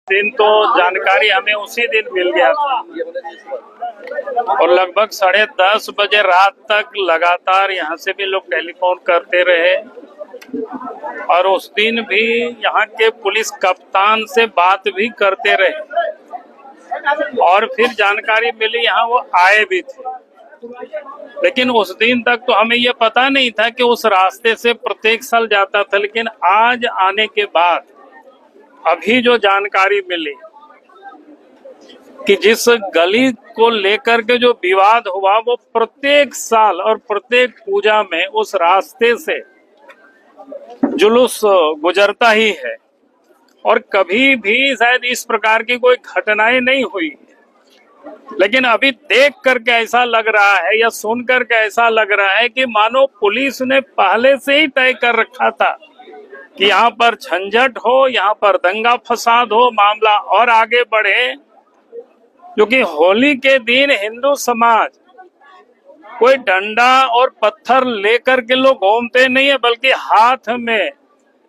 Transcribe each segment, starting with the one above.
दिन तो जानकारी हमें उसी दिन मिल गया था और लगभग 10:30 बजे रात तक लगातार यहाँ से भी लोग टेलीफोन करते रहे और उस दिन भी यहाँ के पुलिस कप्तान से बात भी करते रहे और फिर जानकारी मिली यहाँ वो आए भी थे। लेकिन उस दिन तक तो हमें ये पता नहीं था कि उस रास्ते से प्रत्येक साल जाता था, लेकिन आज आने के बाद अभी जो जानकारी मिली कि जिस गली को लेकर के जो विवाद हुआ वो प्रत्येक साल और प्रत्येक पूजा में उस रास्ते से जुलूस गुजरता ही है और कभी भी शायद इस प्रकार की कोई घटनाएं नहीं हुई। लेकिन अभी देख करके ऐसा लग रहा है या सुन करके ऐसा लग रहा है कि मानो पुलिस ने पहले से ही तय कर रखा था कि यहाँ पर झंझट हो, यहाँ पर दंगा फसाद हो, मामला और आगे बढ़े। क्योंकि होली के दिन हिंदू समाज कोई डंडा और पत्थर लेकर के लोग घूमते नहीं है, बल्कि हाथ में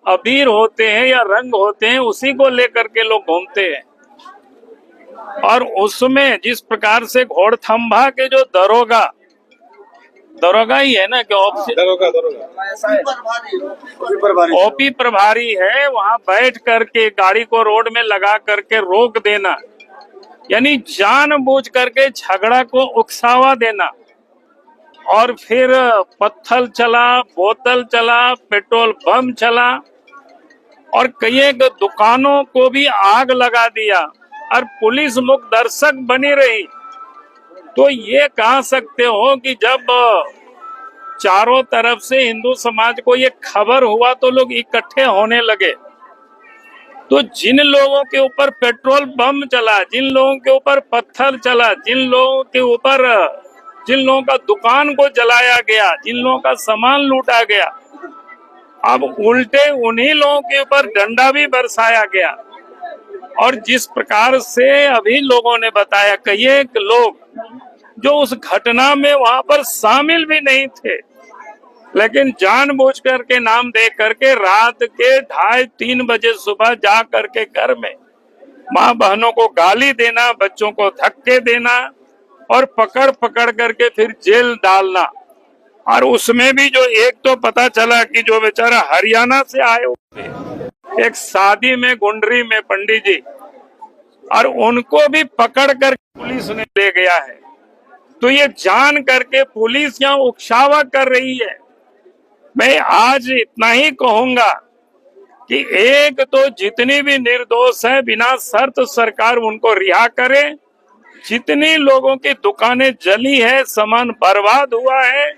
अबीर होते हैं या रंग होते हैं, उसी को लेकर के लोग घूमते हैं। और उसमें जिस प्रकार से घोड़थंभा के जो दरोगा ही है ना कि ओपी प्रभारी है, वहां बैठ करके गाड़ी को रोड में लगा करके रोक देना, यानी जानबूझ करके झगड़ा को उकसावा देना। और फिर पत्थर चला, बोतल चला, पेट्रोल बम चला और कई एक दुकानों को भी आग लगा दिया और पुलिस मुख्य दर्शक बनी रही। तो ये कह सकते हो कि जब चारों तरफ से हिंदू समाज को ये खबर हुआ तो लोग इकट्ठे होने लगे। तो जिन लोगों के ऊपर पेट्रोल बम चला, जिन लोगों के ऊपर पत्थर चला, जिन लोगों का दुकान को जलाया गया, जिन लोगों का सामान लूटा गया, अब उल्टे उन्हीं लोगों के ऊपर डंडा भी बरसाया गया। और जिस प्रकार से अभी लोगों ने बताया, कई एक लोग जो उस घटना में वहां पर शामिल भी नहीं थे, लेकिन जानबूझकर के नाम दे करके रात के 2:30-3 बजे सुबह जा करके घर में माँ बहनों को गाली देना, बच्चों को धक्के देना और पकड़ करके फिर जेल डालना। और उसमें भी जो एक तो पता चला कि जो बेचारा हरियाणा से आए हुए एक शादी में गुंडरी में पंडित जी, और उनको भी पकड़ कर पुलिस ने ले गया है। तो ये जान करके पुलिस यहाँ उकसावा कर रही है। मैं आज इतना ही कहूंगा कि एक तो जितनी भी निर्दोष है बिना शर्त सरकार उनको रिहा करे। जितनी लोगों की दुकानें जली है, सामान बर्बाद हुआ है,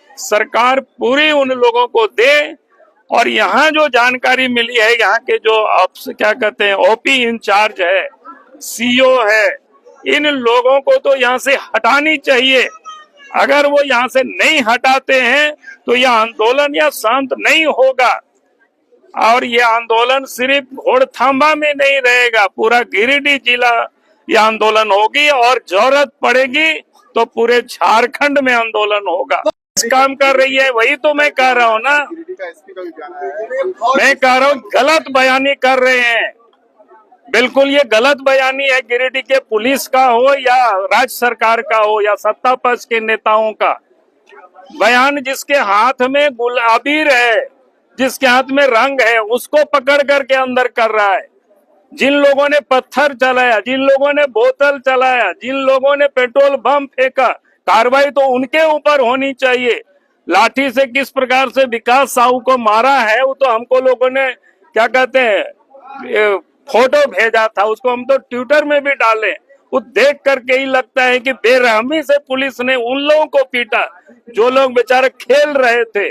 सरकार पूरी उन लोगों को दे। और यहाँ जो जानकारी मिली है, यहाँ के जो क्या कहते हैं ओपी इंचार्ज है, सीओ है, इन लोगों को तो यहाँ से हटानी चाहिए। अगर वो यहाँ से नहीं हटाते हैं तो यह आंदोलन या शांत नहीं होगा। और ये आंदोलन सिर्फ घोड़थांबा में नहीं रहेगा, पूरा गिरिडीह जिला यह आंदोलन होगी और जरूरत पड़ेगी तो पूरे झारखंड में आंदोलन होगा। काम कर रही है, वही तो मैं कह रहा हूँ ना। मैं कह रहा हूँ गलत बयानी कर रहे हैं, बिल्कुल ये गलत बयानी है। गिरिडीह के पुलिस का हो या राज्य सरकार का हो या सत्ता पक्ष के नेताओं का बयान, जिसके हाथ में गुलाबीर है, जिसके हाथ में रंग है, उसको पकड़ करके अंदर कर रहा है। जिन लोगों ने पत्थर चलाया, जिन लोगों ने बोतल चलाया, जिन लोगों ने पेट्रोल बम फेंका, कार्रवाई तो उनके ऊपर होनी चाहिए। लाठी से किस प्रकार से विकास साहू को मारा है वो तो हमको लोगों ने क्या कहते हैं फोटो भेजा था, उसको हम तो ट्विटर में भी डाले। वो देख करके ही लगता है कि बेरहमी से पुलिस ने उन लोगों को पीटा जो लोग बेचारे खेल रहे थे।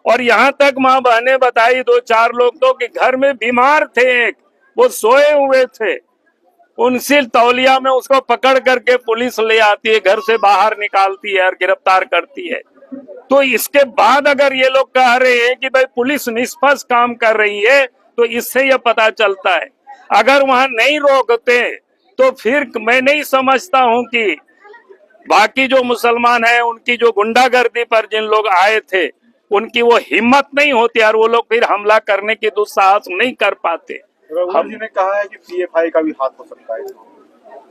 और यहाँ तक माँ बहने बताई 2-4 लोग तो कि घर में बीमार थे, एक वो सोए हुए थे, उनसे तौलिया में उसको पकड़ करके पुलिस ले आती है, घर से बाहर निकालती है और गिरफ्तार करती है। तो इसके बाद अगर ये लोग कह रहे हैं कि भाई पुलिस निष्पक्ष काम कर रही है, तो इससे यह पता चलता है अगर वहां नहीं रोकते तो फिर मैं नहीं समझता हूं कि बाकी जो मुसलमान हैं उनकी जो गुंडागर्दी पर जिन लोग आए थे उनकी वो हिम्मत नहीं होती और वो लोग फिर हमला करने की दुस्साहस नहीं कर पाते। रघुवर जी ने कहा है कि पीएफआई का भी हाथ हो सकता है।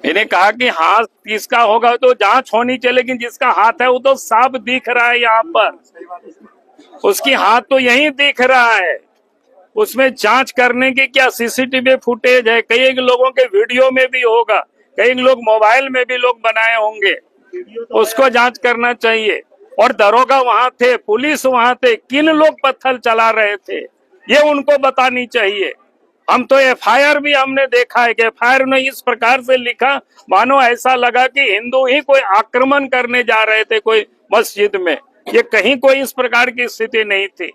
इन्हें कहा कि हाथ किसका होगा तो जांच होनी चाहिए, लेकिन जिसका हाथ है वो तो साफ दिख रहा है यहाँ पर, उसकी हाथ तो यही दिख रहा है। उसमें जांच करने की क्या सीसीटीवी फुटेज है, कई लोगों के वीडियो में भी होगा, कई लोग मोबाइल में भी लोग बनाए होंगे, उसको जांच करना चाहिए। और दरोगा वहां थे, पुलिस वहां थे, किन लोग पत्थर चला रहे थे ये उनको बतानी चाहिए। हम तो एफआईआर भी हमने देखा है कि एफआईआर ने इस प्रकार से लिखा मानो ऐसा लगा कि हिंदू ही कोई आक्रमण करने जा रहे थे कोई मस्जिद में, ये कहीं कोई इस प्रकार की स्थिति नहीं थी।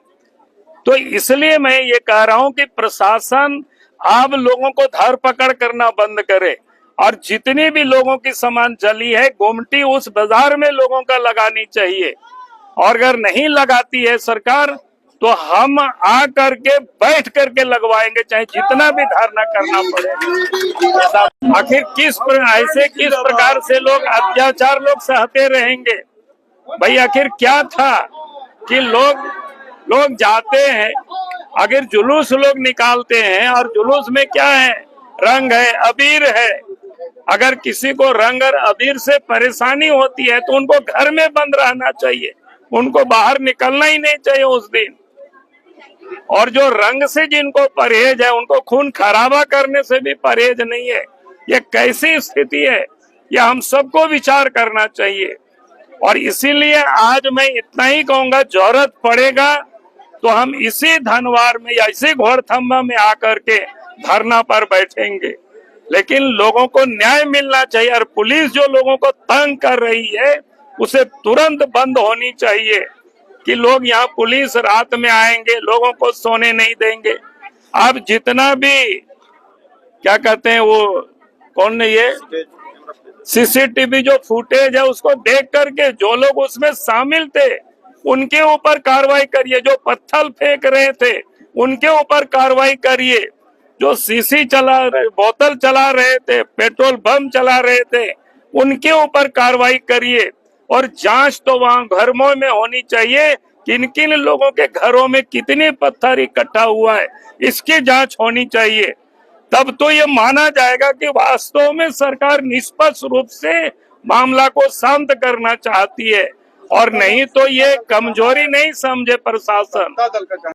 तो इसलिए मैं ये कह रहा हूं कि प्रशासन अब लोगों को धर पकड़ करना बंद करे और जितनी भी लोगों की सामान जली है गोमटी उस बाजार में लोगों का लगानी चाहिए। और अगर नहीं लगाती है सरकार तो हम आ करके बैठ करके लगवाएंगे, चाहे जितना भी धरना करना पड़े। आखिर किस प्रकार से लोग अत्याचार लोग सहते रहेंगे भाई? आखिर क्या था कि लोग जाते हैं, अगर जुलूस लोग निकालते हैं और जुलूस में क्या है, रंग है, अबीर है। अगर किसी को रंग और अबीर से परेशानी होती है तो उनको घर में बंद रहना चाहिए, उनको बाहर निकलना ही नहीं चाहिए उस दिन। और जो रंग से जिनको परहेज है उनको खून खराबा करने से भी परहेज नहीं है। ये कैसी स्थिति है, ये हम सबको विचार करना चाहिए। और इसीलिए आज मैं इतना ही कहूंगा, जरूरत पड़ेगा तो हम इसी धनवार में या इसी घोड़थम्बा में आकर के धरना पर बैठेंगे, लेकिन लोगों को न्याय मिलना चाहिए। और पुलिस जो लोगों को तंग कर रही है उसे तुरंत बंद होनी चाहिए कि लोग यहाँ पुलिस रात में आएंगे, लोगों को सोने नहीं देंगे। आप जितना भी क्या कहते हैं वो कौन ने ये सीसीटीवी जो फुटेज है उसको देख करके जो लोग उसमें शामिल थे उनके ऊपर कार्रवाई करिए, जो पत्थर फेंक रहे थे उनके ऊपर कार्रवाई करिए, जो सीसी चला रहे, बोतल चला रहे थे, पेट्रोल बम चला रहे थे उनके ऊपर कार्रवाई करिए। और जांच तो वहां घरों में होनी चाहिए, किन किन लोगों के घरों में कितने पत्थर इकट्ठा हुआ है इसकी जांच होनी चाहिए। तब तो ये माना जाएगा कि वास्तव में सरकार निष्पक्ष रूप से मामला को शांत करना चाहती है, और नहीं तो ये कमजोरी नहीं समझे प्रशासन।